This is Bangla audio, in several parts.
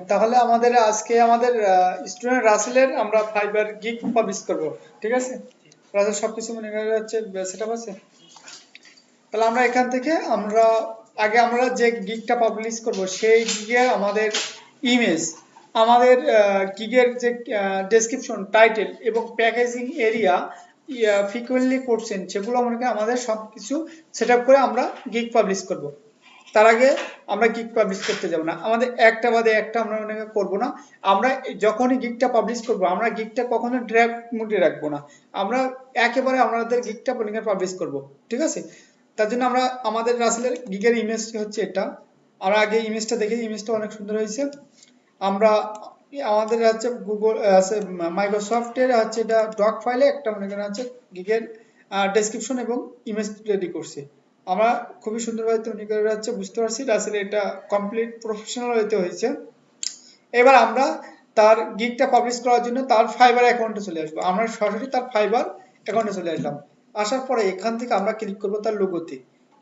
তাহলে আমাদের আজকে আমাদের স্টুডেন্ট রাসেলের আমরা ফাইবার গিগ পাবলিশ করব, ঠিক আছে? রাসেল সবকিছু মনে করা যাচ্ছে, সেটআপ আছে। তাহলে আমরা এখান থেকে আমরা যে গিগটা পাবলিশ করব সেই গিগের আমাদের ইমেজ, আমাদের গিগের যে ডেসক্রিপশন, টাইটেল এবং প্যাকেজিং এরিয়া, ফ্রিকোয়েন্টলি কোশ্চেন, সেগুলো মনে করি আমাদের সবকিছু সেটআপ করে আমরা গিগ পাবলিশ করব। তার আগে আমরা গিগ পাবলিশ করতে যাব না, আমাদের একটা বাদে একটা আমরা মনে করব না। আমরা যখনই গিগটা পাবলিশ করব আমরা গিগটা কখনো ড্রাফট মোডে রাখবো না, আমরা একেবারে আমাদের গিগটা পাবলিশ করব, ঠিক আছে? তার জন্য আমরা আমাদের রাসেলের গিগের ইমেজ হচ্ছে এটা। আমরা আগে ইমেজটা দেখি, ইমেজটা অনেক সুন্দর হয়েছে। আমরা আমাদের হচ্ছে গুগল আছে, মাইক্রোসফটের হচ্ছে এটা ডক ফাইলে একটা মনে করেন হচ্ছে গিগের ডেসক্রিপশন এবং ইমেজ রেডি করছি। আমরা খুবই সুন্দরভাবে তৈরি করে হচ্ছে বুঝতে পারছি আসলে এটা কমপ্লিট প্রফেশনাল হইতে হয়েছে। এবার আমরা তার গিগটা পাবলিশ করার জন্য তার ফাইবার অ্যাকাউন্টে চলে আসবো, আমরা সরাসরি তার ফাইবার অ্যাকাউন্টে চলে আসলাম। আসার পরে এখান থেকে আমরা ক্লিক করব তার লোগোতে।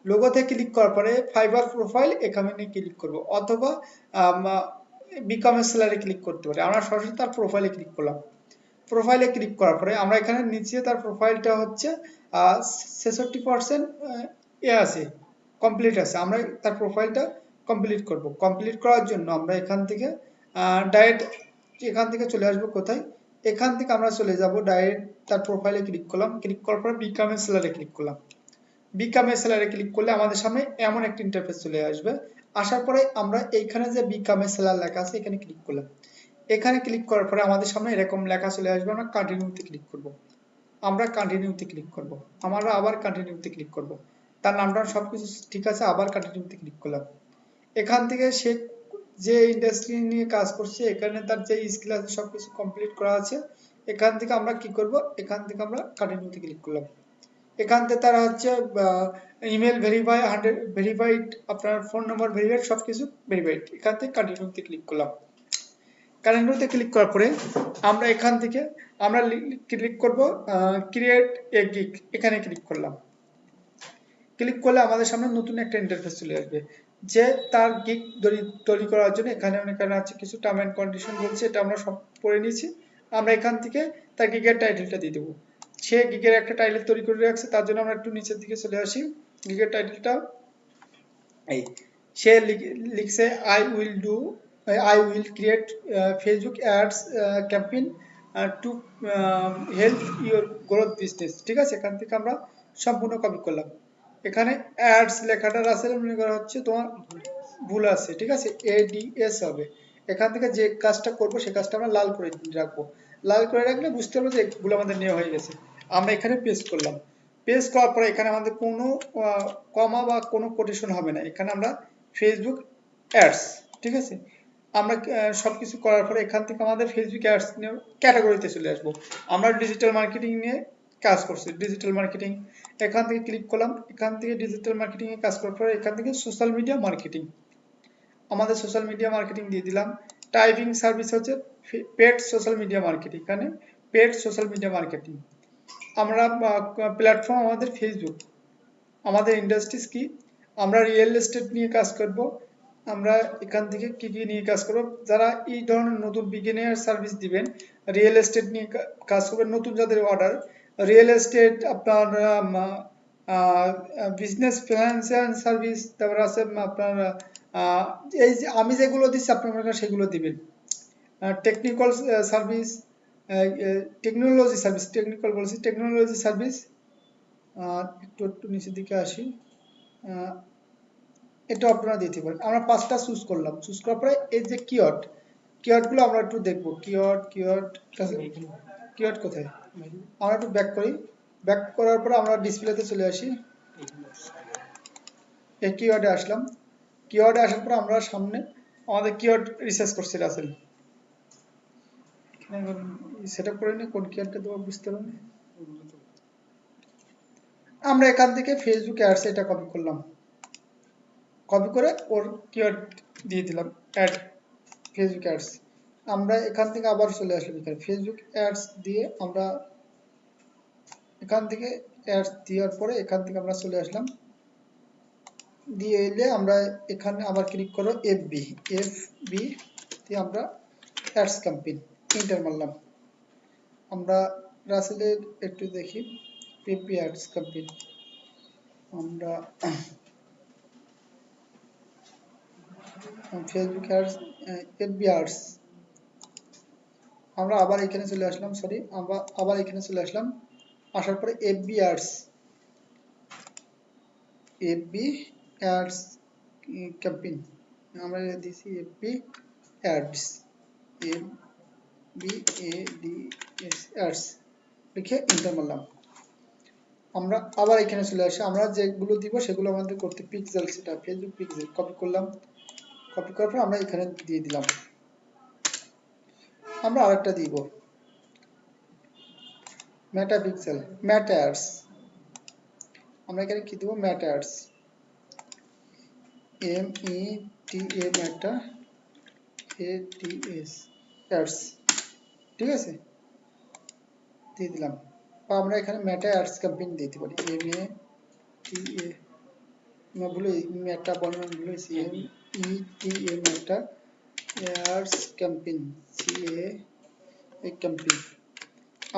লোগোতে ক্লিক করার পরে ফাইবার প্রোফাইল এখানে ক্লিক করব, অথবা বিকাম এ সেলারে ক্লিক করতে পারি। আমরা সরাসরি তার প্রোফাইলে ক্লিক করলাম। প্রোফাইলে ক্লিক করার পরে আমরা এখানে নিচে তার প্রোফাইলটা হচ্ছে 66% এ আছে, কমপ্লিট আছে। আমরা তার প্রোফাইলটা কমপ্লিট করব। কমপ্লিট করার জন্য আমরা এখান থেকে ডাইরেক্ট এখান থেকে চলে আসবো কোথায়, এখান থেকে আমরা চলে যাব ডাইরেক্ট তার প্রোফাইলে ক্লিক করলাম। ক্লিক করার পরে বিকাম এ সেলারে ক্লিক করলাম। বিকাম এ সেলারে ক্লিক করলে আমাদের সামনে এমন একটা ইন্টারফেস চলে আসবে। আসার পরে আমরা এইখানে যে বিকাম এ সেলার লেখা আছে এখানে ক্লিক করলাম। এখানে ক্লিক করার পরে আমাদের সামনে এরকম লেখা চলে আসবে, আমরা কন্টিনিউতে ক্লিক করব। আমরা কন্টিনিউতে ক্লিক করব, আমরা আবার কন্টিনিউতে ক্লিক করব। তার নামটা সবকিছু ঠিক আছে, আবার কন্টিনিউতে ক্লিক করলাম। এখান থেকে সে যে ইন্ডাস্ট্রি নিয়ে কাজ করছে এখানে তার যে স্কিল আছে সবকিছু কমপ্লিট করা আছে। এখান থেকে আমরা কি করব, এখান থেকে আমরা কন্টিনিউতে ক্লিক করলাম। এখান থেকে তারা হচ্ছে ইমেল ভেরিফাই 100 ভেরিফাইড, আপনার ফোন নম্বর ভেরিফাইড, সবকিছু ভেরিফাইড। এখান থেকে কন্টিনিউতে ক্লিক করলাম। ক্যালেন্ডারতে ক্লিক করার পরে আমরা এখান থেকে আমরা ক্লিক করব ক্রিয়েট এ গিগ, এখানে ক্লিক করলাম। ক্লিক করলে আমাদের সামনে নতুন একটা ইন্টারফেস চলে আসবে, যে তার গিগ তৈরি করার জন্য এখানে আছে কিছু টার্ম এন্ড কন্ডিশন বলছে, এটা আমরা সব পড়ে নিয়েছি। আমরা এখান থেকে তার গিগের টাইটেলটা দিয়ে দেবো। সে গিগের একটা টাইটেল তৈরি করে রাখছে, তার জন্য আমরা একটু নিচের দিকে চলে আসি। গিগের টাইটেলটা এই, সে লিখছে I will create Facebook ads campaign to help your growth business, ঠিক আছে? এখান থেকে আমরা সম্পূর্ণ কপি করলাম। এখানে অ্যাডস লেখাটা আসলে মনে করা হচ্ছে তোমার ভুল আছে, ঠিক আছে? এডিএস হবে। এখান থেকে যে কাজটা করব সেই কাজটা আমরা লাল করে রাখবো। লাল করে রাখলে বুঝতে পারবো যে এগুলো আমাদের নেওয়া হয়ে গেছে। আমরা এখানে পেস্ট করলাম। পেস্ট করার পরে এখানে আমাদের কোনো কমা বা কোনো কোটেশন হবে না। এখানে আমরা ফেসবুক অ্যাডস, ঠিক আছে? আমরা সবকিছু করার পরে এখান থেকে আমাদের ফেসবুক অ্যাডস নিয়ে ক্যাটাগরিতে চলে আসবো। আমরা ডিজিটাল মার্কেটিং নিয়ে কাজ করছি, ডিজিটাল মার্কেটিং। এখান থেকে ক্লিক করলাম। এখান থেকে ডিজিটাল মার্কেটিং এ কাজ করার পরে এখান থেকে সোশ্যাল মিডিয়া মার্কেটিং, আমাদের সোশ্যাল মিডিয়া মার্কেটিং দিয়ে দিলাম। টাইপিং সার্ভিস হচ্ছে পেড সোশ্যাল মিডিয়া মার্কেটিং, এখানে পেড সোশ্যাল মিডিয়া মার্কেটিং। আমরা প্ল্যাটফর্ম আমাদের ফেসবুক। আমাদের ইন্ডাস্ট্রিজ কি, আমরা রিয়েল এস্টেট নিয়ে কাজ করব। আমরা এখান থেকে কি কি নিয়ে কাজ করব, যারা এই ধরনের নতুন বিগিনার সার্ভিস দিবেন, রিয়েল এস্টেট নিয়ে কাজ করবেন, নতুন যাদের অর্ডার, রিয়েল এস্টেট, আপনার বিজনেস ফিনান্সিয়াল সার্ভিস, তারপর আছে আপনার এই যে আমি যেগুলো দিচ্ছি আপনারা সেগুলো দিবেন। Technical service, technology service, technical বলছি, টেকনোলজি সার্ভিস। একটু একটু নিচের দিকে আসি, এটা আপনারা দিতে পারেন। আমরা 5টা চুজ করলাম। চুজ করার পরে এই যে কিওয়ার্ড, কিওয়ার্ডগুলো আমরা একটু দেখবো। কিওয়ার্ড কোথায়, আমরা একটু ব্যাক করি। ব্যাক করার পরে আমরা ডিসপ্লেতে চলে আসি। এই কিওয়ার্ডে আসলাম। কিওয়ার্ডে আসার পর আমরা সামনে আমাদের কিওয়ার্ড রিসার্চ করছি রাসেল। সেটআপ করে নি কোন কিওয়ার্ডটা দেবো বুঝতে পারবেন। আমরা এখান থেকে ফেসবুক অ্যাডস এটা কপি করলাম। কপি করে ওর কিওয়ার্ড দিয়ে দিলাম, অ্যাড ফেসবুক অ্যাডস। আমরা এখান থেকে আবার চলে আসলাম এখানে ফেসবুক অ্যাডস দিয়ে আমরা এখান থেকে অ্যাডস দেওয়ার পরে এখান থেকে আমরা চলে আসলাম। দিয়ে এলে আমরা এখানে আবার ক্লিক করো এফবি। দিয়ে আমরা অ্যাডস ক্যাম্পেইন এন্টার মারলাম। আমরা রাসেলের একটু দেখি পিপি অ্যাডস ক্যাম্পেইন। আমরা ফেসবুক অ্যাডস, এফবি অ্যাডস, আমরা আবার এখানে চলে আসলাম, সরি আমরা আবার এখানে চলে আসলাম। আসার পরে FB ads, FB ads campaign আমরা দিছি FB ads, FB A D S ads লিখে এন্টার মারলাম। আমরা আবার এখানে চলে আসি, আমরা যেগুলো দিব সেগুলো আমাদের করতে পিক্সেল, সেটা ফেসবুক পিক্সেল কপি করলাম। কপি করার পর আমরা এখানে দিয়ে দিলাম। আমরা আরেকটা দিব মেটা পিক্সেল, মেটা অ্যাডস। আমরা এখানে কি দেব, মেটা অ্যাডস, এম ই টি এ মেটা এ টি এস অ্যাডস, ঠিক আছে দিয়ে দিলাম। বা আমরা এখানে মেটা অ্যাডস ক্যাম্পেইন দিতে পারি, এম এ টি এ, मैं भूले मेटा बना भूले C M E T A Meta ads campaign C A campaign.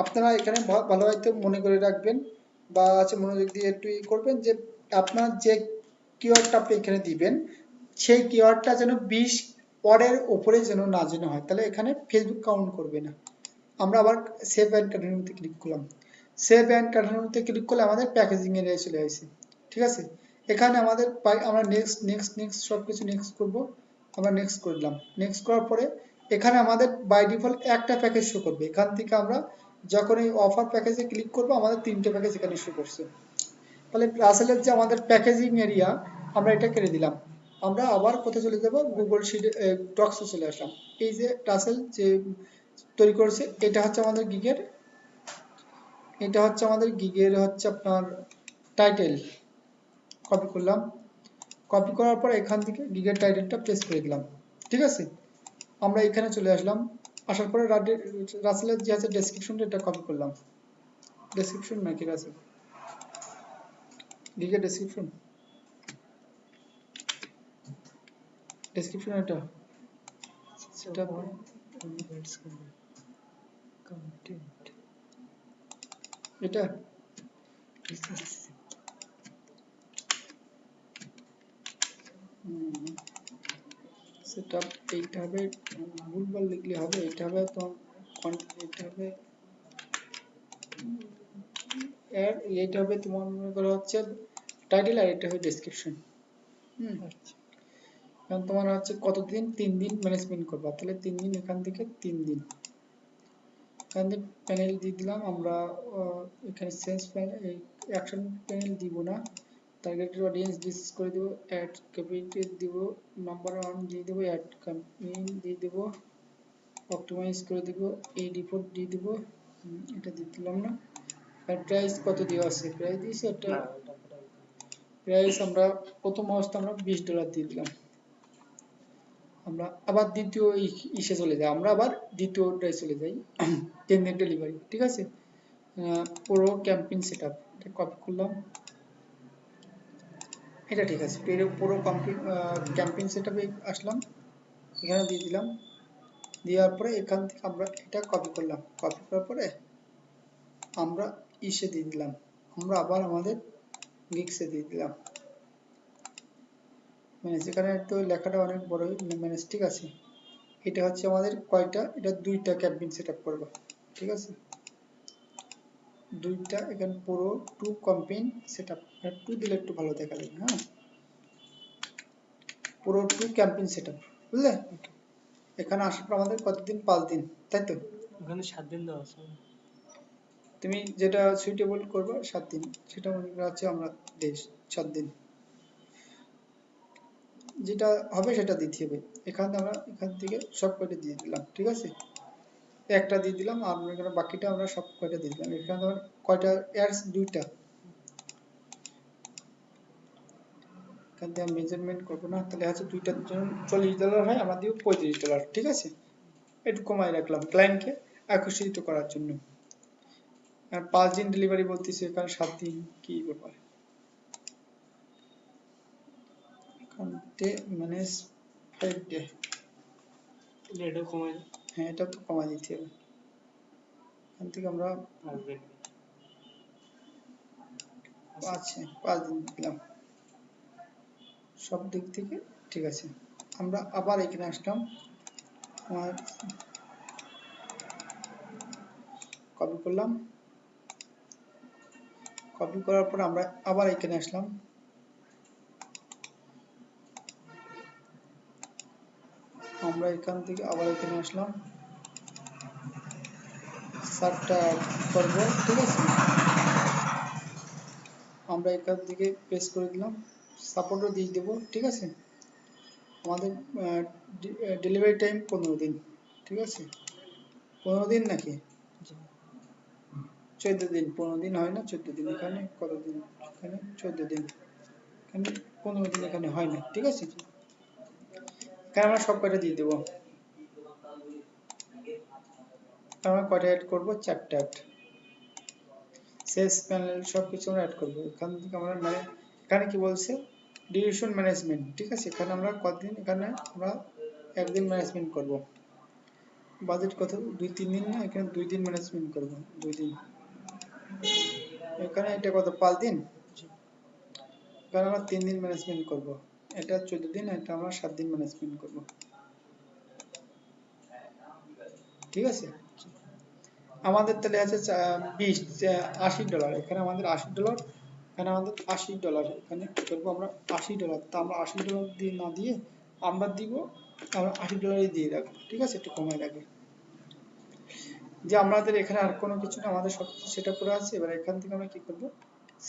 আপনারা এখানে ভালোভাবে মনে করে রাখবেন বা আছে মনোযোগ দিয়ে একটু করবেন যে আপনার যে কিওয়ার্ডটা আপনি এখানে দিবেন সেই কিওয়ার্ডটা যেন 20 ওয়ার্ডের উপরে যেন না যেন হয়, তাহলে এখানে ফেসবুক কাউন্ট করবে না। আমরা আবার সেভ অ্যান্ড কন্টিনিউতে ক্লিক করলাম। সেভ অ্যান্ড কন্টিনিউতে ক্লিক করলে আমাদের প্যাকেজিং এরিয়ায় চলে আসে, ঠিক আছে। এখানে আমাদের আমরা নেক্সট নেক্সট নেক্সট সবকিছু নেক্সট করব। আমরা নেক্সট করলাম। নেক্সট করার পরে এখানে আমাদের বাই ডিফল্ট একটা প্যাকেজ শো করবে। এখান থেকে আমরা যখন এই অফার প্যাকেজে ক্লিক করব আমাদের 3টে প্যাকেজ এখানে শো করছে। তাহলে রাসেলের যে আমাদের প্যাকেজিং এরিয়া আমরা এটা কেটে দিলাম। আমরা আবার কোথায় চলে যাব, গুগল শিট ডক্সে চলে আসলাম। এই যে রাসেল যে তৈরি করেছে এটা হচ্ছে আমাদের গিগের, এটা হচ্ছে আমাদের গিগের হচ্ছে আপনার টাইটেল। কপি করলাম। কপি করার পর এখান থেকে গিগের টাইটেলটা পেস্ট করে দিলাম, ঠিক আছে। আমরা এখানে চলে আসলাম। আসার পরে রাসেলের যে আছে ডেসক্রিপশনটা এটা কপি করলাম। ডেসক্রিপশন নাকি রাসেল, গিগের ডেসক্রিপশন, ডেসক্রিপশন এটা সেটা কন্টেন্ট এটা সেটা এইটা হবে, ভুলভাল লিখলে হবে, এটা হবে তো এটা হবে এর, এইটা হবে তোমার মনে করো হচ্ছে টাইটেল আর এটা হবে ডেসক্রিপশন। কারণ তোমার হচ্ছে কতদিন, 3 দিন ম্যানেজমেন্ট করবা, তাহলে 3 দিন এখান থেকে 3 দিন এখান থেকে প্যানেল দিয়ে দিলাম আমরা। এখানে সেন্স প্যানেল অ্যাকশন প্যানেল দিব না, টার্গেটেড অডিয়েন্স ডিসিস করে দেব, অ্যাড ক্যাপিটাল দিব, নাম্বার 1 দিয়ে দেব, অ্যাড ক্যাম্পেইন দিয়ে দেব, অপটিমাইজ করে দেব, এই ডিফল্ট দিয়ে দেব, এটা দিয়ে দিলাম না। আর প্রাইস কত দেওয়া আছে, প্রাইস দিয়েছি একটা, প্রাইস আমরা প্রথম অবস্থা আমরা $20 দিয়ে দিলাম। আমরা আবার দ্বিতীয় ইসে চলে যাই, আমরা আবার দ্বিতীয়টায় চলে যাই 10 দিন ডেলিভারি, ঠিক আছে। পুরো ক্যাম্পেইন সেটআপ এটা কপি করলাম, এটা ঠিক আছে। পুরো ক্যাম্পেইন সেটআপে আসলাম, এখানে দিয়ে দিলাম। দেওয়ার পরে এখান থেকে আমরা এটা কপি করলাম। কপি করার পরে আমরা ইসে দিয়ে দিলাম, আমরা আবার আমাদের গিগসে দিয়ে দিলাম। মানে যেখানে তো লেখাটা অনেক বড় মানে ঠিক আছে। এটা হচ্ছে আমাদের কয়টা, এটা 2টা ক্যাম্পেইন সেটআপ করব, ঠিক আছে। 2টা এখানে পুরো 2 ক্যাম্পেইন সেটআপ, 2 দিলে একটু ভালো দেখা যাবে। হ্যাঁ, পুরো 2 ক্যাম্পেইন সেটআপ, বুঝলে। এখানে আসার পর আমাদের কতদিন, 5 দিন, তাই তো। ওখানে 7 দিন দেওয়া আছে। তুমি যেটা সুইটেবল করবে 7 দিন, সেটা মনে করা আছে আমরা দেই 7 দিন, যেটা হবে সেটা দিতে হবে। এখানে আমরা এখান থেকে সব কয়টা দিয়ে দিলাম, ঠিক আছে। একটা দিয়ে দিলাম আর এখানে বাকিটা আমরা সব কয়টা দিয়ে দিলাম। এখানে আমার কয়টা অ্যাডস, 2টা। এখান থেকে মেজারমেন্ট করবো না, তাহলে হচ্ছে 2টার জন্য $40 হয়, আমরা দিব $35, ঠিক আছে। একটু কমাই রাখলাম ক্লায়েন্টকে আকর্ষিত করার জন্য। আর 5 দিন ডেলিভারি বলতেছে, এখানে 7 দিন, কি ব্যাপার। ডে ম্যানেজ 5 ডে, এটা কমাই দাও। হ্যাঁ, এটা তো কমাই দিতে হবে। এখান থেকে আমরা আসবেন 5 দিন দিলাম, সব দিক থেকে ঠিক আছে। আমরা আবার এখানে আসলাম, আমার কপি করলাম, কপি করার পর আমরা আবার এখানে আসলাম, আমরা এখান থেকে আবার এখানে আসলাম, সারটা অ্যাড করব, ঠিক আছে। আমরা এখান থেকে পেস্ট করে দিলাম, সাপোর্টও দিয়ে দেবো, ঠিক আছে। আমাদের ডেলিভারি টাইম 15 দিন, ঠিক আছে। 15 দিন নাকি 14 দিন, 15 দিন হয় না, 14 দিন। এখানে কত দিন, এখানে 14 দিন, এখানে 15 দিন, এখানে হয় না, ঠিক আছে। এখানে আমরা সব কয়টা দিয়ে দেবো, আমরা কয়টা অ্যাড করবো, 4টা অ্যাড, সেলস প্যানেল সব কিছু আমরা অ্যাড করবো। এখান থেকে আমরা মানে এখানে কি বলছে, ডিউরেশন ম্যানেজমেন্ট, ঠিক আছে। এখানে আমরা কতদিন, এখানে আমরা 1 দিন ম্যানেজমেন্ট করব। বাজেট কত, 2-3 দিন না, এখানে 2 দিন ম্যানেজমেন্ট করব, 2 দিন। এখানে এটা কত, 5 দিন, এখানে আমরা 3 দিন ম্যানেজমেন্ট করব। এটা 14 দিন, এটা আমরা 7 দিন ম্যানেজমেন্ট করব, ঠিক আছে। আমাদের তাহলে আছে $80, এখানে আমাদের $80, এখানে আমাদের $80, এখানে কি করবো আমরা, $80, তা আমরা $80 দিয়ে না দিয়ে আমরা দিব, আমরা $80 দিয়ে রাখবো, ঠিক আছে, একটু কমাই রাখবে। যে আমাদের এখানে আর কোনো কিছু না, আমাদের সব কিছু সেট আপ করা আছে। এবার এখান থেকে আমরা কি করবো,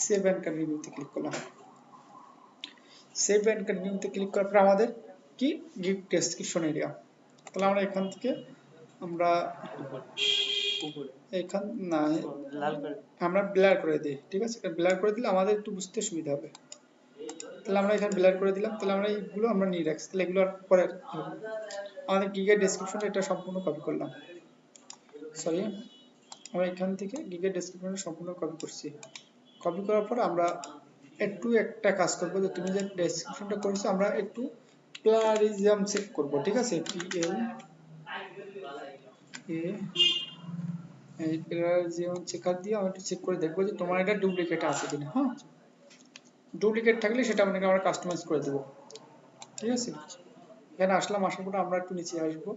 সেভ অ্যান্ড কন্টিনিউতে ক্লিক করলাম। সেভ অ্যান্ড কন্টিনিউতে ক্লিক করার পর আমাদের কি, গিফট ডেসক্রিপশন এরিয়া। তাহলে আমরা এখান থেকে আমরা এখান না, আমরা ব্লার করে দিই, ঠিক আছে। ব্লার করে দিলে আমাদের একটু বুঝতে সুবিধা হবে। তাহলে আমরা এখানে ব্লার করে দিলাম। তাহলে আমরা এইগুলো আমরা নিয়ে রাখছি, তাহলে এগুলো আর পরে আমাদের গিগের ডেসক্রিপশন এটা সম্পূর্ণ কপি করলাম, সরি, আমরা এখান থেকে গিগের ডেসক্রিপশন সম্পূর্ণ কপি করছি। কপি করার পর আমরা একটু একটা কাজ করবো, যে তুমি যে ডেসক্রিপশনটা করেছো আমরা একটু প্লারিজম চেক করব, ঠিক আছে। এই প্লারিজম চেকার দিয়ে আমরা একটু চেক করে দেখবো যে তোমার এটা ডুপ্লিকেট আছে কিনা। হ্যাঁ, ডুপ্লিকেট থাকলে সেটা আপনাকে আমরা কাস্টমাইজ করে দেবো, ঠিক আছে। এখানে আসলাম, আসার পরে আমরা একটু নিচে আসবো,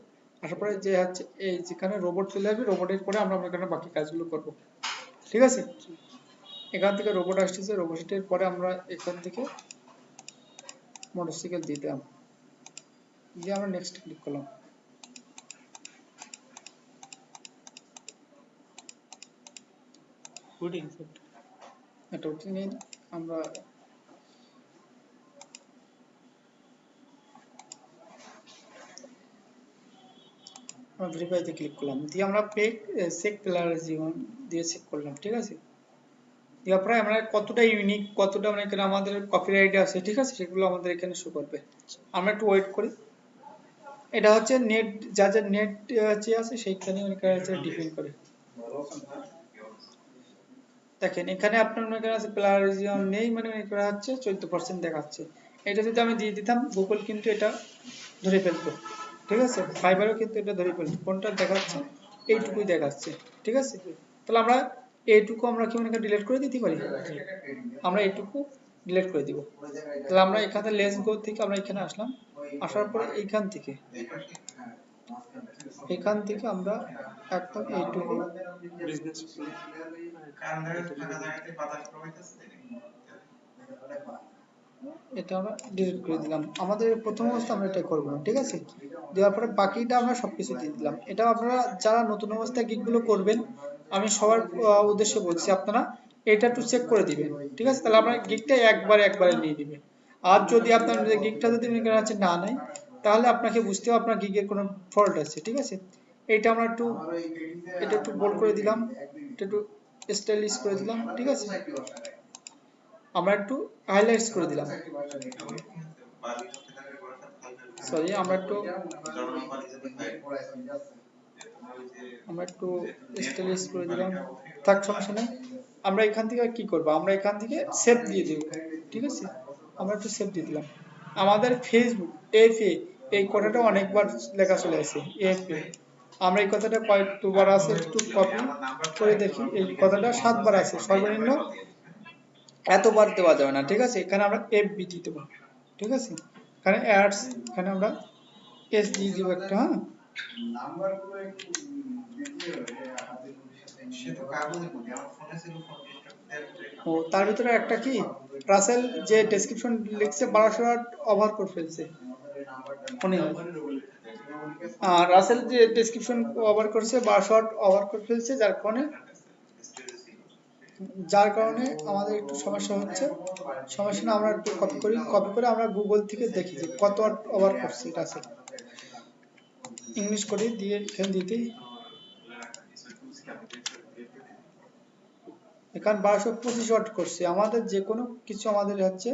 আসার পরে যে হচ্ছে এই যেখানে রোবট চলে আসবে, রোবটের পরে আমরা এখানে বাকি কাজগুলো করব, ঠিক আছে। এখান থেকে রোবট আসতেছে, রোবটের পরে আমরা এখান থেকে মোটরসাইকেল দিতাম, দিয়ে আমরা নেক্সট ক্লিক করলাম। এটা উঠে নিয়ে আমরা ভেরিফাইতে ক্লিক করলাম, দিয়ে আমরা চেক প্লারিজম দিয়ে চেক করলাম, ঠিক আছে। তারপরে আমরা কতটা ইউনিক, কতটা মানে এখানে আমাদের কপিরাইট আছে, ঠিক আছে, সেগুলো আমাদের এখানে শো করবে। আমরা একটু ওয়েট করি। এটা হচ্ছে নেট, যা যা নেট যে আছে সেইখানে ডিপেন্ড করে। দেখেন এখানে আপনার মনে করেন আছে প্লাজিয়ন নেই, মানে এটা হচ্ছে 14% দেখাচ্ছে। এটা যদি আমি দিয়ে দিতাম, গুগল কিন্তু এটা ধরে ফেলতো, ঠিক আছে। ফাইবারও কিন্তু এটা ধরে ফেলতো, কোনটা দেখাচ্ছে, এইটুকুই দেখাচ্ছে, ঠিক আছে। তাহলে আমরা এইটুকু আমরা কি মনে করেন ডিলিট করে দিতে পারি, আমরা এইটুকু ডিলিট করে দিব। তাহলে আমরা এখানে লেস গো থেকে আমরা এখানে আসলাম, আসার পরে এখান থেকে আমরা একদম এইটুকু এটা আমরা ডিলিট করে দিলাম। আমাদের প্রথম অবস্থা আমরা এটা করব না, ঠিক আছে। দেওয়ার পরে বাকিটা আমরা সবকিছু দিয়ে দিলাম। এটা আপনারা যারা নতুন অবস্থায় গিগগুলো করবেন, আমি সবার উদ্দেশ্যে বলছি, আপনারা এটা একটু চেক করে দিবেন, ঠিক আছে। তাহলে আপনার গিগটা একবারে নিয়ে দিবেন। আর যদি আপনার গিগটা যদি মনে করেন না নাই, তাহলে আপনাকে বুঝতে হবে আপনার গিগের কোনো ফল্ট আছে, ঠিক আছে। এটা আমরা এটা একটু বোল্ড করে দিলাম, এটা একটু স্টাইলিশ করে দিলাম, ঠিক আছে। আমরা একটু হাইলাইটস করে দিলাম, সরি, আমরা একটু স্টাইলিশ করে দিলাম, থাক, সমস্যা নেই। আমরা এখান থেকে কি করব, আমরা এখান থেকে সেভ দিয়ে দেব, ঠিক আছে। আমরা একটু সেভ দিয়ে দিলাম। আমাদের ফেসবুক এই কথাটা অনেকবার লেখা চলে আসে এএফপি। আমরা এই কথাটা কয়েকবার আছে একটু কপি করে দেখি। এই কথাটা 7 বার আছে সর্বনিম্ন, এতবার দেওয়া যাবে না, ঠিক আছে। এখানে আমরা এফবি দিয়ে দেবো, ঠিক আছে। এখানে অ্যাডস, এখানে আমরা এস দিয়ে দিব একটা, হ্যাঁ। ও তার ভিতরে একটা কি, রাসেল যে ডেসক্রিপশন লিখছে 1200 ওভার করে ফেলছে মনে হয়। রাসেল যে ডেসক্রিপশন ওভার করছে 1200 ওভার করে ফেলছে, যার কারণে আমাদের একটু সমস্যা হচ্ছে। সমস্যা না, আমরা একটু কপি করি, কপি করে আমরা গুগল থেকে দেখি যে কত ওভার করছে রাসেল। ইংলিশ করে দিয়ে এখানে দিতে, এখানে 1225 ওয়াট করছে। আমাদের যে কোনো কিছু আমাদের হচ্ছে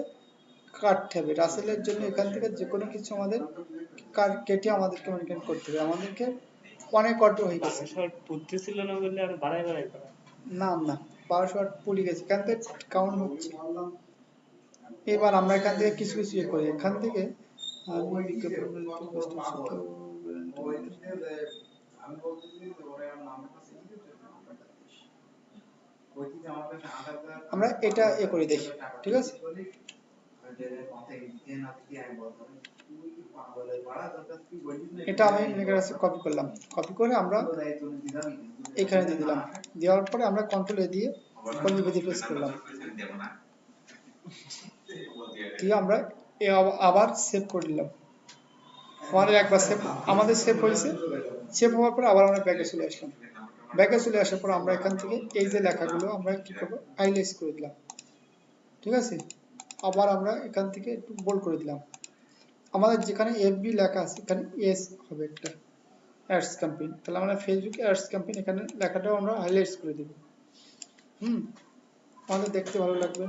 কাটতে হবে রাসেলের জন্য। এখান থেকে যে কোনো কিছু আমাদের কেটে আমাদেরকে মেনটেন করতে হবে। আমাদেরকে অনেক অটো হয়ে গেছে, বুঝতেছিল না বললে আর বাড়াই বাড়াই করা। না না 1200 ওয়াট পুড়ে গেছে, এখান থেকে কাউন্ট হচ্ছে। এবার আমরা এখান থেকে কিছু কিছু ইয়ে করি। এখান থেকে আমরা এটা এ করে দেখি, ঠিক আছে। এটা আমি মেকার কাছে কপি করলাম, কপি করে আমরা এখানে দিয়ে দিলাম। দেওয়ার পরে আমরা কন্ট্রোল এ দিয়ে কন্ট্রোল ভি প্রেস করলাম, দিয়ে আমরা আবার সেভ করে দিলাম। আমাদের একবার সেভ, আমাদের সেভ হয়েছে। সেভ হওয়ার পর আবার আমরা ব্যাকে চলে আসলাম। ব্যাকে চলে আসার পর আমরা এখান থেকে এই যে লেখাগুলো আমরা কি করবো, হাইলাইট করে দিলাম, ঠিক আছে। আবার আমরা এখান থেকে একটু বোল্ড করে দিলাম। আমাদের যেখানে এফবি লেখা আছে এখানে এস হবে একটা, অ্যাডস ক্যাম্পেইন। তাহলে আমরা ফেসবুক অ্যাডস ক্যাম্পেইন এখানে লেখাটাও আমরা হাইলাইট করে দেব। আমাদের দেখতে ভালো লাগবে।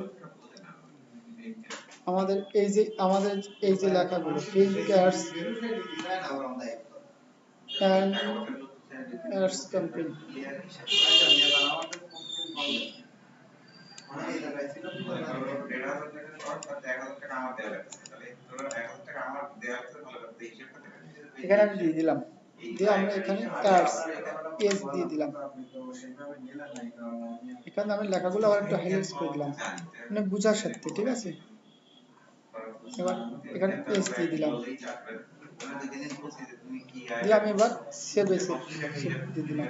আমাদের এই যে লেখাগুলো Facebook ads and ads campaign, এখানে আমি দিয়ে দিলাম, দিয়ে আমরা এখানে অ্যাডস এস দিয়ে দিলাম। এখানে আমি লেখাগুলো আবার একটু হাইলাইট করে দিলাম মানে বোঝার সাথে, ঠিক আছে। এবার এখানে এস দিয়ে দিলাম, দিয়ে আমি এবার সেভ দিয়ে দিলাম,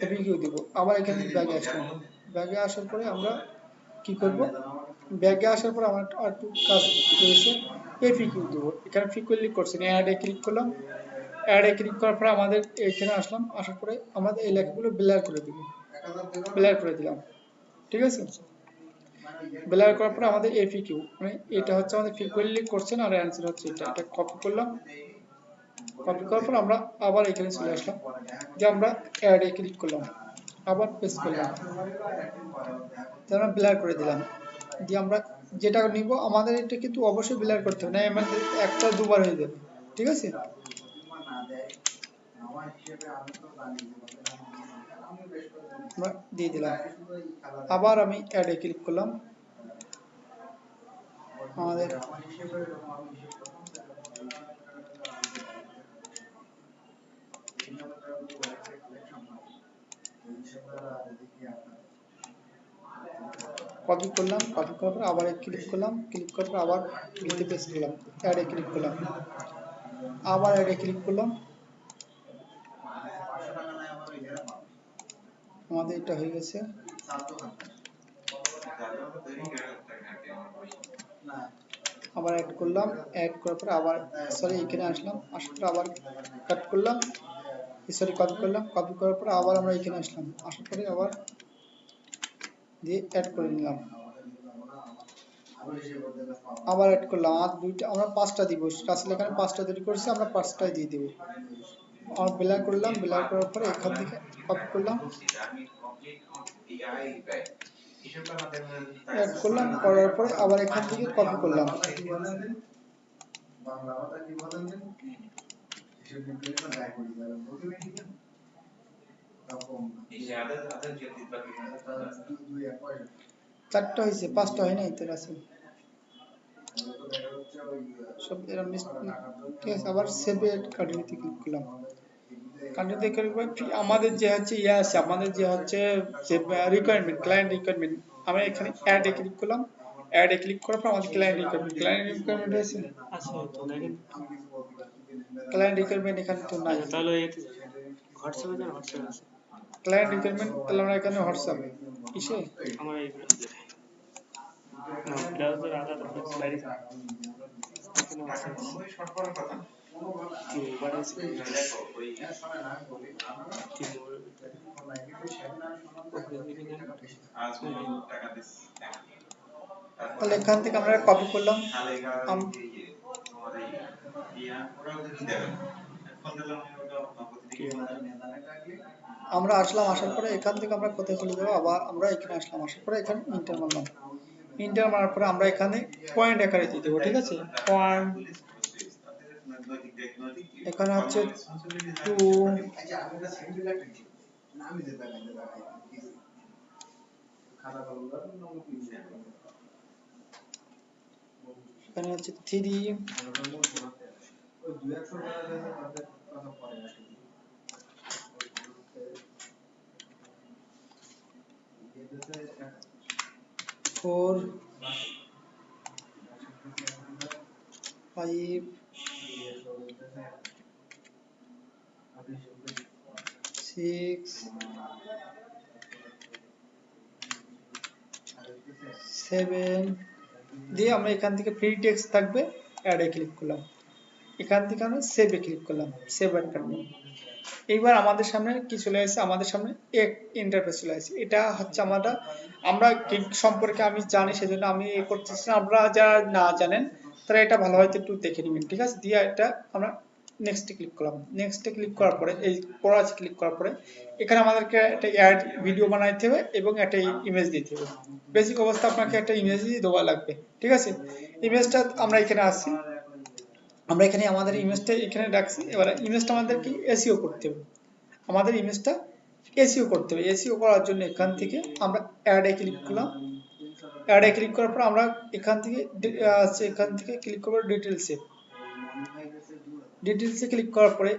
এপিকিউ দিব। আবার এখানে ব্যাগে আসলাম, ব্যাগে আসার পরে আমরা কি করব, ব্যাগে আসার পর আমার আর একটু কাজ রয়েছে, এপিকিউ দেবো। এখানে ফ্রিকোয়েন্টলি করছি না, অ্যাড এ ক্লিক করলাম। অ্যাড এ ক্লিক করার পরে আমাদের এখানে আসলাম, আসার পরে আমাদের এই লেখাগুলো ব্লার করে দিব, ব্লার করে দিলাম, ঠিক আছে। ব্লার করার পরে আমাদের এপিকিউ মানে এটা হচ্ছে আমাদের ফ্রিকোয়েন্টলি কোশ্চেন আর অ্যান্সার হচ্ছে এটা। এটা কপি করলাম, কপি করার পর আমরা আবার এখানে চলে আসলাম, যে আমরা অ্যাড এ ক্লিক করলাম, আবার পেস্ট করলাম, আমরা ব্লার করে দিলাম। দিয়ে আমরা যেটা নিব আমাদের এটা কিন্তু অবশ্যই ব্লার করতে হবে না, আমাদের একটা দুবার হয়ে যাবে, ঠিক আছে। আমরা দিয়ে দিলাম, আবার আমি অ্যাড এ ক্লিক করলাম। আমাদের কপি করলাম, কপি করার পর আবার ক্লিক করলাম, ক্লিক করার পর আবার লিখতে পেস্ট করলাম, অ্যাড এ ক্লিক করলাম, আবার অ্যাড এ ক্লিক করলাম। আমাদের এটা হয়ে গেছে। আবার অ্যাড করলাম, অ্যাড করার পর আবার সরি এখানে আসলাম, আসার পর আবার কাট করলাম, সরি কপি করলাম, কপি করার পর আবার আমরা এখানে আসলাম, আসার পরে আবার দিয়ে অ্যাড করে নিলাম, আবার অ্যাড করলাম। আর দুইটা আমরা 5টা দিব, আসলে এখানে 5টা তৈরি করেছি, আমরা 5টাই দিয়ে দিব। আর ব্লার করলাম, ব্লার করার পরে এখান থেকে কপি করলাম, অ্যাড করলাম, করার পরে আবার এখান থেকে কপি করলাম, চারটা হয়েছে, 5টা হয় নাই তো আছে। সব এরকম ঠিক আছে, আবার সেভে কন্টিনিউতে ক্লিক করলাম। কন্টিনিউতে ক্লিক করে আমাদের যে হচ্ছে ইয়ে আছে, আমাদের যে হচ্ছে যে রিকোয়ারমেন্ট, ক্লায়েন্ট রিকোয়ারমেন্ট, আমরা এখানে অ্যাড এ ক্লিক করলাম। অ্যাড এ ক্লিক করার পর আমাদের ক্লায়েন্ট রিকোয়ারমেন্ট হয়েছে। আছে তো দেখেন। ক্লায়েন্ট রিকোয়ারমেন্ট এখানে তো নাই। আচ্ছা তাহলে এতে হোয়াটসঅ্যাপে যান, হোয়াটসঅ্যাপে আছে ক্লায়েন্ট রিকোয়ারমেন্ট, তাহলে আমরা এখানে হোয়াটসঅ্যাপ কিসে আমার এই ব্রাউজার আলাদা বাইরে এখানে হোয়াটসঅ্যাপ কি এবার আছে কি তাহলে এখান থেকে আমরা কপি করলাম। আমরা আসলাম, আসার পরে এখান থেকে আমরা কোথায় চলে যাবো, আবার আমরা এখানে আসলাম, আসার পরে এখানে ইন্টার মারলাম। ইন্টার মারার পরে আমরা এখানে পয়েন্ট আকারে দিয়ে দেবো, ঠিক আছে। পয়েন্ট এখানে হচ্ছে 2, এখানে হচ্ছে 3, 4, 5, 6, 7 দিয়ে আমরা এখান থেকে ফ্রি টেক্সট থাকবে, অ্যাড এ ক্লিক করলাম। এখান থেকে আমরা সেভ এ ক্লিক করলাম, সেভ অ্যান্ড কন্টিনিউ। এইবার আমাদের সামনে কি চলে আসছে, আমাদের সামনে এক ইন্টারফেস চলে আসছে। এটা হচ্ছে আমরা গিগ সম্পর্কে আমি জানি, সেজন্য আমি এ করতেছি। আপনারা যারা না জানেন তারা এটা ভালো হয়তো একটু দেখে নেবেন, ঠিক আছে। দিয়ে এটা আমরা নেক্সটে ক্লিক করলাম। নেক্সটে ক্লিক করার পরে এই পড়াতে ক্লিক করার পরে এখানে আমাদেরকে একটা অ্যাড ভিডিও বানাইতে হবে এবং একটা ইমেজ দিতে হবে। বেসিক অবস্থা আপনাকে একটা ইমেজ দিয়ে দেওয়া লাগবে, ঠিক আছে। ইমেজটা আমরা এখানে আসছি, আমরা এখানে আমাদের ইমেজটা এখানে রাখছি। এবার ইমেজটা আমাদের কি এসইও করতে হবে, আমাদের ইমেজটা এসইও করতে হবে। এসইও করার জন্য এখান থেকে আমরা অ্যাড এ ক্লিক করলাম। অ্যাড এ ক্লিক করার পর আমরা এখান থেকে ক্লিক করব ডিটেইলসে। ডিটেইলসে ক্লিক করার পরে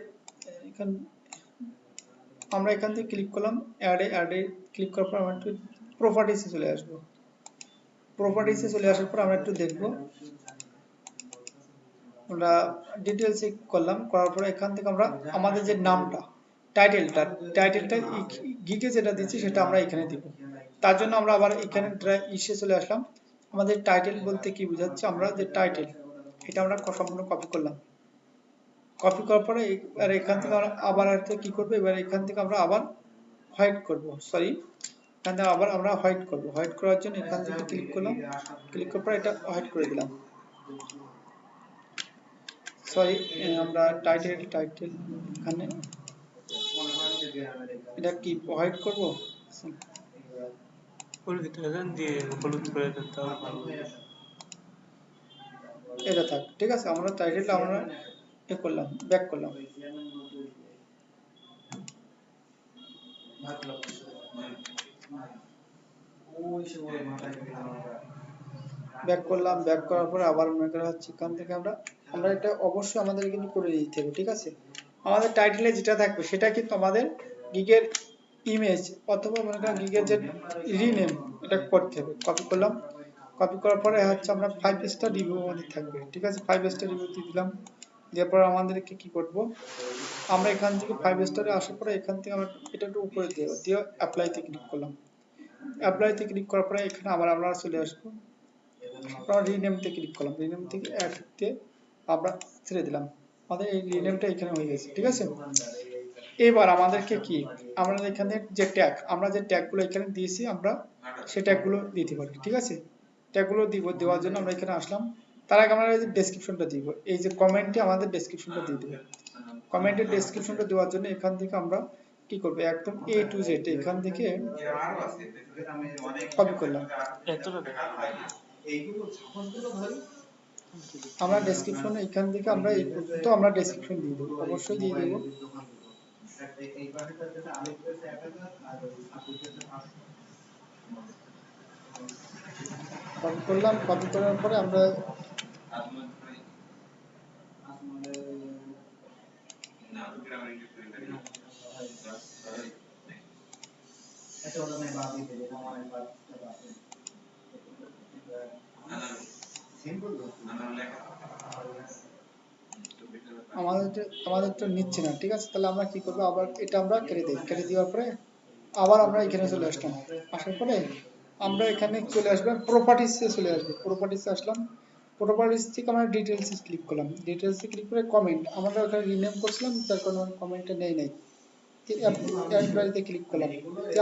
আমরা এখান থেকে ক্লিক করলাম অ্যাডে ক্লিক করার পর আমরা একটু প্রপার্টিসে চলে আসব। প্রপার্টিসে চলে আসার পর আমরা একটু দেখব, আমরা ডিটেইলসে করলাম। করার পরে এখান থেকে আমরা আমাদের যে নামটা, টাইটেলটা গিগে যেটা দিচ্ছি সেটা আমরা এখানে দিব। তার জন্য আমরা আবার এখানে ইসে চলে আসলাম। আমাদের টাইটেল বলতে কি বোঝাচ্ছে, আমরা যে টাইটেল এটা আমরা সম্পূর্ণ কপি করলাম। কপি করার পরে আর এখান থেকে আমরা আবার কি করব, এবার এখান থেকে আমরা আবার হোয়াইট করব, সরি এখান থেকে আবার আমরা হোয়াইট করব। হোয়াইট করার জন্য এখান থেকে ক্লিক করলাম, ক্লিক করার পর এটা হোয়াইট করে দিলাম। সরি, আমরা টাইটেল এখানে এটা কি হোয়াইট করব, ওর ভিতরে দেন দিয়ে হলুদ করে দেন, তাহলে ভালো হবে। এটা থাক, ঠিক আছে। আমরা টাইটেলটা আমরা এ করলাম, ব্যাক করলাম। ব্যাক করলাম, ব্যাক করার পরে আবার মনে করা হচ্ছে এখান থেকে আমরা এটা অবশ্যই আমাদের কিন্তু করে দিতে হবে, ঠিক আছে। আমাদের টাইটেলে যেটা থাকবে সেটা কিন্তু আমাদের গিগের ইমেজ অথবা মনে করেন গিগের যে রিনেম, এটা করতে হবে। কপি করলাম, কপি করার পরে হচ্ছে আমরা 5 স্টার রিভিউ আমাদের থাকবে, ঠিক আছে। 5 স্টার রিভিউ দিয়ে দিলাম। দেওয়ার পর আমাদেরকে কি করব, আমরা এখান থেকে 5 স্টারে আসার পরে এখান থেকে আমরা এটা একটু উপরে দিয়ে অ্যাপ্লাইতে ক্লিক করলাম। অ্যাপ্লাইতে ক্লিক করার পরে এখানে আবার আমরা চলে আসবো, আমরা রিনেমতে ক্লিক করলাম। রিনেম থেকে অ্যাড দিয়ে আমরা ছেড়ে দিলাম। আমাদের এই রিনেমটা এখানে হয়ে গেছে, ঠিক আছে। এবার আমাদেরকে কি, আমরা এখানে যে ট্যাগ, আমরা যে ট্যাগগুলো এখানে দিয়েছি আমরা সেই ট্যাগগুলো দিতে পারি, ঠিক আছে। ট্যাগগুলো দেওয়ার জন্য আমরা এখানে আসলাম। তার আগে আমরা এই যে ডেসক্রিপশনটা দিব, এই যে কমেন্টে আমাদের ডেসক্রিপশনটা দিয়ে দেব। কমেন্টের ডেসক্রিপশনটা দেওয়ার জন্য এখান থেকে আমরা কি করব, একদম A to Z এখান থেকে কপি করলাম। আমরা ডেসক্রিপশনে এখান থেকে আমরা এই পর্যন্ত আমরা ডেসক্রিপশন দিয়ে দেবো, অবশ্যই দিয়ে দেবো। কপি করলাম, কপি করার পরে আমরা আমাদের তো নিচ্ছে না, ঠিক আছে। তাহলে আমরা কি করবো, আবার এটা আমরা কেটে দিই, কেটে দেওয়ার পরে আবার আমরা এখানে চলে আসলাম। আসার পরে আমরা এখানে চলে আসবো, প্রপার্টিসে চলে আসবো, প্রপার্টিসে আসলাম। প্রপার্টিস থেকে আমরা ডিটেলসে ক্লিক করলাম, ডিটেলসে ক্লিক করে কমেন্ট আমরা ওখানে রিনেম করছিলাম, তার কারণে কমেন্টটা নেই নাই। এমপ্লয়িতে ক্লিক করলাম,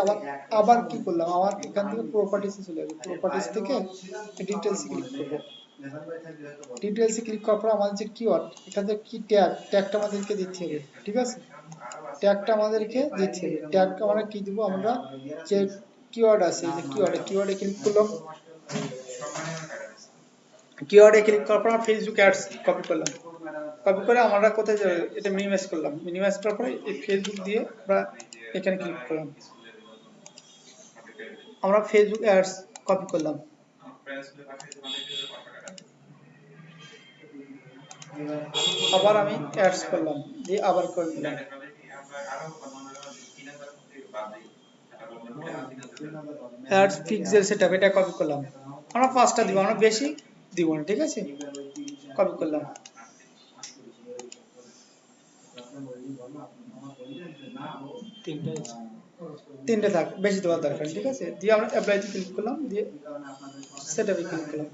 আবার আবার কি করলাম, আবার এখান থেকে প্রপার্টিসে চলে আসবো, প্রপার্টিস থেকে ডিটেলসে ক্লিক করবো। ডিটেলসে ক্লিক করার পর আমাদের যে কিওয়ার্ড, এখান থেকে কি ট্যাগটা আমাদেরকে দিতে হবে, ঠিক আছে। ট্যাগটা আমাদেরকে দিতে হবে, ট্যাগ আমরা কি দিব, আমরা যে কিওয়ার্ড আছে, যে কিওয়ার্ডে ক্লিক করলাম। কিওয়ার্ডে ক্লিক করার পর ফেসবুক অ্যাডস কপি করলাম, কপি করে আমরা কোথায় যাবে, এটা মিনিমাইজ করলাম, মিনিমাইজ করার পরে এই ফেসবুক দিয়ে আমরা এখানে ক্লিক করলাম, আমরা ফেসবুক অ্যাডস কপি করলাম। আবার আমি অ্যাডস করলাম, দিয়ে আবার করে দিলাম। অ্যাডস পিক্সেল সেটআপ এটা কপি করলাম, আমরা 5টা দিব, আমরা বেশি দিব না, ঠিক আছে। কপি করলাম, 3টে থাক, বেশি দেওয়ার দরকার, ঠিক আছে। দিয়ে আমরা অ্যাপ্লাইতে ক্লিক করলাম, দিয়ে সেটআপে ক্লিক করলাম।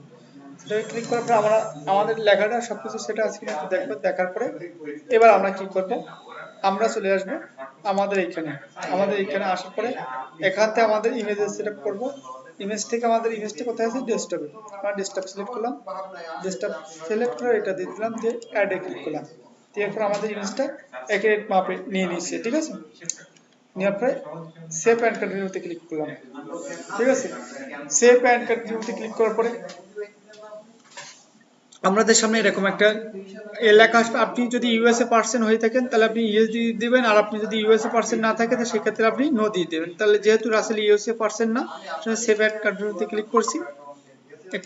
সেটাকে ক্লিক করার পর আমরা আমাদের লেখাটা সবকিছু সেটা আছে কিনা দেখবো, দেখার পরে এবার আমরা কি করব, আমরা চলে আসবো আমাদের এখানে আসার পরে এখান থেকে আমাদের ইমেজের সেটআপ করব। ইমেজ থেকে আমাদের ইমেজটা কোথায় আছে, ডেস্কটপে, আমরা ডেস্কটপ সিলেক্ট করলাম, ডেস্কটপ সিলেক্ট করে এটা দিয়ে দিলাম, দিয়ে অ্যাডে ক্লিক করলাম। এরপর আমাদের ইমেজটা একুরেট মাপে নিয়ে নিচ্ছে, ঠিক আছে। নেওয়ার পরে সেভ অ্যান্ড কন্টিনিউতে ক্লিক করলাম, ঠিক আছে। সেভ অ্যান্ড কন্টিনিউতে ক্লিক করার পরে আমাদের সামনে এরকম একটা লেখা আসবে। আপনি যদি ইউএসএ পার্সন হয়ে থাকেন তাহলে আপনি ইয়েস দিয়ে দিবেন, আর আপনি যদি ইউএসএ পার্সন না থাকে তো সেক্ষেত্রে আপনি নো দিয়ে দেবেন। তাহলে যেহেতু রাসেল ইউএসএ পার্সন না, সেভ অ্যান্ড কন্টিনিউতে ক্লিক করছি,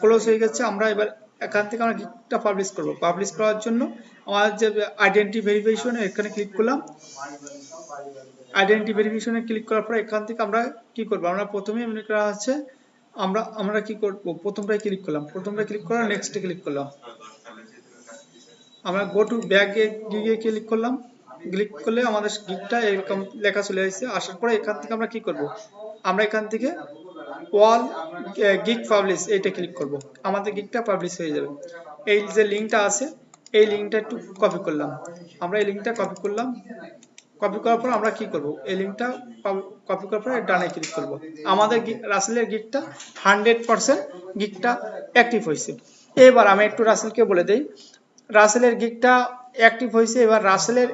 ক্লোজ হয়ে গেছে। আমরা এবার এখান থেকে আমরা গিকটা পাবলিশ করব। পাবলিশ করার জন্য আমাদের যে আইডেন্টি ভেরিফিকেশন, এখানে ক্লিক করলাম। আইডেন্টি ভেরিফিকেশনে ক্লিক করার পর এখান থেকে আমরা কি করব, আমরা প্রথমেই মনে করা আছে আমরা কি করব, প্রথমটায় ক্লিক করলাম, প্রথমটায় ক্লিক করার নেক্সটে ক্লিক করলাম। আমরা গো টু ব্যাক গিগে ক্লিক করলাম, ক্লিক করলে আমাদের গিগটা এরকম লেখা চলে আসছে। আসার পরে এখান থেকে আমরা কি করব, আমরা এখান থেকে ওয়াল গিগ পাবলিশ এইটা ক্লিক করব, আমাদের গিগটা পাবলিশ হয়ে যাবে। এই যে লিংকটা আছে এই লিংকটা একটু কপি করলাম, আমরা এই লিংকটা কপি করলাম। কপি করার পর আমরা কি করব, এই লিংকটা কপি করার পর ডানে ক্লিক করব। আমাদের রাসেলের গিগটা 100% গিগটা অ্যাক্টিভ হয়েছে। এবার আমি একটু রাসেলকে বলে দেই, রাসেলের গিগটা অ্যাক্টিভ হয়েছে। এবার রাসেলের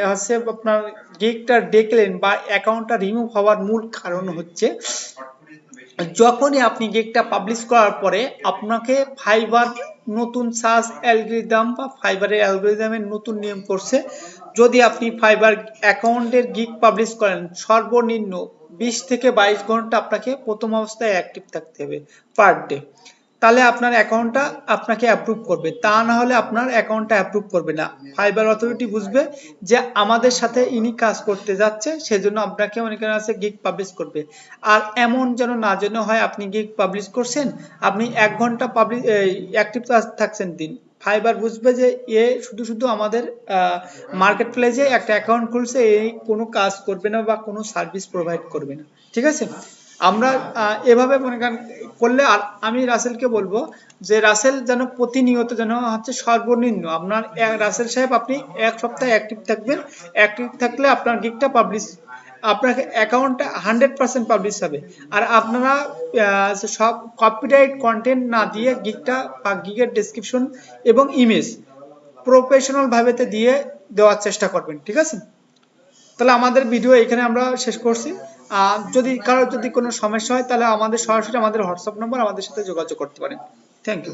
হচ্ছে আপনার গিগটা দেখলেন বা অ্যাকাউন্টটা রিমুভ হওয়ার মূল কারণ হচ্ছে যখনই আপনি গিগটা পাবলিশ করার পরে আপনাকে ফাইবার নতুন সার্চ অ্যালগরিদম বা ফাইবারের অ্যালগরিদমের নতুন নিয়ম করছে, যদি আপনি ফাইবার অ্যাকাউন্টের গিগ পাবলিশ করেন সর্বনিম্ন 20 থেকে 22 ঘন্টা আপনাকে প্রথম অবস্থায় অ্যাক্টিভ থাকতে হবে পার ডে, তাহলে আপনার অ্যাকাউন্টটা আপনাকে অ্যাপ্রুভ করবে। তা না হলে আপনার অ্যাকাউন্টটা অ্যাপ্রুভ করবে না। ফাইবার অথরিটি বুঝবে যে আমাদের সাথে ইনি কাজ করতে যাচ্ছে, সেজন্য আপনাকে অনেকে আছে গিগ পাবলিশ করবে। আর এমন যেন না যেন হয় আপনি গিগ পাবলিশ করছেন, আপনি 1 ঘন্টা পাবলিশ অ্যাক্টিভ থাকছেন দিন, ফাইবার বুঝবে যে এ শুধু শুধু আমাদের মার্কেট প্লেসে একটা অ্যাকাউন্ট খুলছে, এই কোনো কাজ করবে না বা কোনো সার্ভিস প্রোভাইড করবে না, ঠিক আছে। আমরা এভাবে মনে করলে, আর আমি রাসেলকে বলবো যে রাসেল যেন প্রতিনিয়ত যেন হচ্ছে সর্বনিম্ন আপনার রাসেল সাহেব আপনি 1 সপ্তাহ অ্যাক্টিভ থাকবেন। অ্যাক্টিভ থাকলে আপনার গিগটা পাবলিশ, আপনার অ্যাকাউন্টটা 100% পাবলিশ হবে। আর আপনারা সব কপিরাইট কন্টেন্ট না দিয়ে গিগটা বা গিগের ডেসক্রিপশন এবং ইমেজ প্রফেশনাল ভাবেতে দিয়ে দেওয়ার চেষ্টা করবেন, ঠিক আছে। তাহলে আমাদের ভিডিও এখানে আমরা শেষ করছি। যদি কারোর যদি কোনো সমস্যা হয় তাহলে আমাদের সরাসরি আমাদের হোয়াটসঅ্যাপ নম্বর আমাদের সাথে যোগাযোগ করতে পারেন। Thank you.